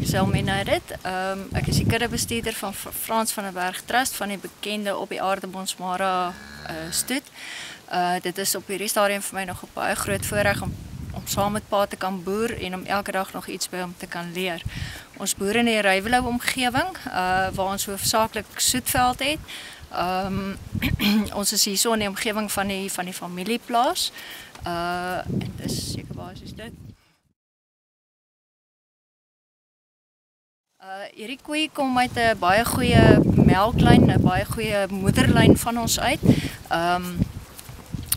Selmena Rit. Ek is die kuddebestuurder van Frans van der Berg Trust van die bekende op die aarde Bonsmara stoet. Dit is op hierdie stadium vir my nog 'n baie groot voorreg om saam met pa te kan boer en om elke dag nog iets by hom te kan leer. Ons boer in die Ryvelou omgewing waar ons hoofsaaklik soetveld het. Ons is hierso in die omgewing van die familieplaas. En dis seker basies dit. Hierdie koei kom uit 'n baie goeie melklyn, 'n baie goeie moederlyn van ons uit.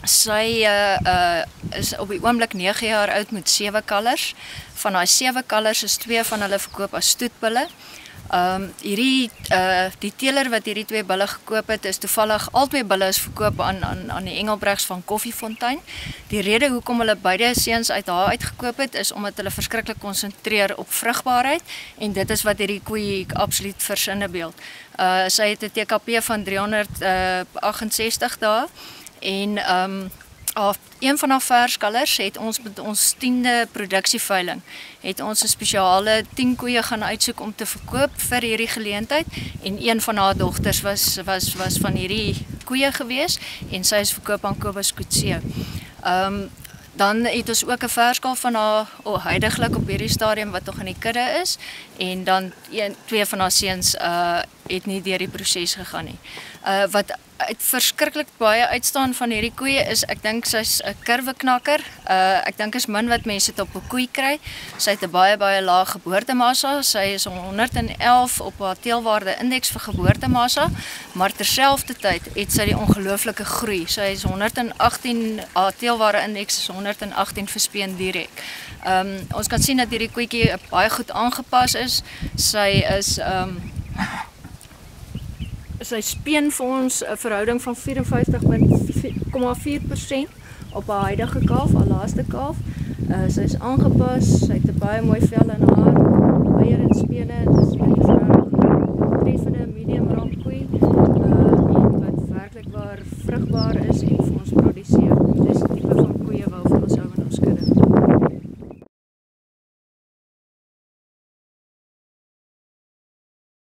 Sy is op die oomblik 9 jaar oud met 7 kalvers. Van daai 7 kalvers is 2 van hulle verkoop as stoetbulle. Die teeler wat hierdie 2 bulle gekoop het, is toevallig albei bulle is verkoop aan die Engelbrechts van Koffiefontein. Die rede hoekom hulle beide seuns uit haar uitgekoop het, is omdat hulle verskriklik konsentreer op vrugbaarheid en dit is wat hierdie koei absoluut versinnebeeld. Sy het 'n TKP van 368 dae en een van haar verskalvers het ons met ons 10de produksieveiling het ons 'n spesiale 10 koeie gaan uitsoek om te verkoop vir hierdie geleentheid en een van haar dogters was van hierdie koeie gewees en sy is verkoop aan Kobus Kutse. Dan het ons ook 'n verskalf van haar huidiglik op hierdie stadium wat nog in die kudde is en dan 2 van haar seuns het nie deur die proses gegaan nie. Wat verskriklik baie uitstaan van hierdie koeie is, ek dink sy's 'n kurweknakker. Ek dink is min wat mense dit op 'n koei kry. Sy het 'n baie lae geboortemassa. Sy is 111 op haar teelwaarde indeks vir geboortemassa, maar terselfdertyd het sy die ongelooflike groei. Sy is 118, haar teelwaarde indeks is 118 vir speen direk. Ons kan sien dat hierdie koetjie baie goed aangepas is. Sy is sy speen vir ons 'n verhouding van 54,4% op haar huidige kalf, haar laaste kalf. Sy is aangepas, sy het 'n baie mooi vel in haar, eier en spene.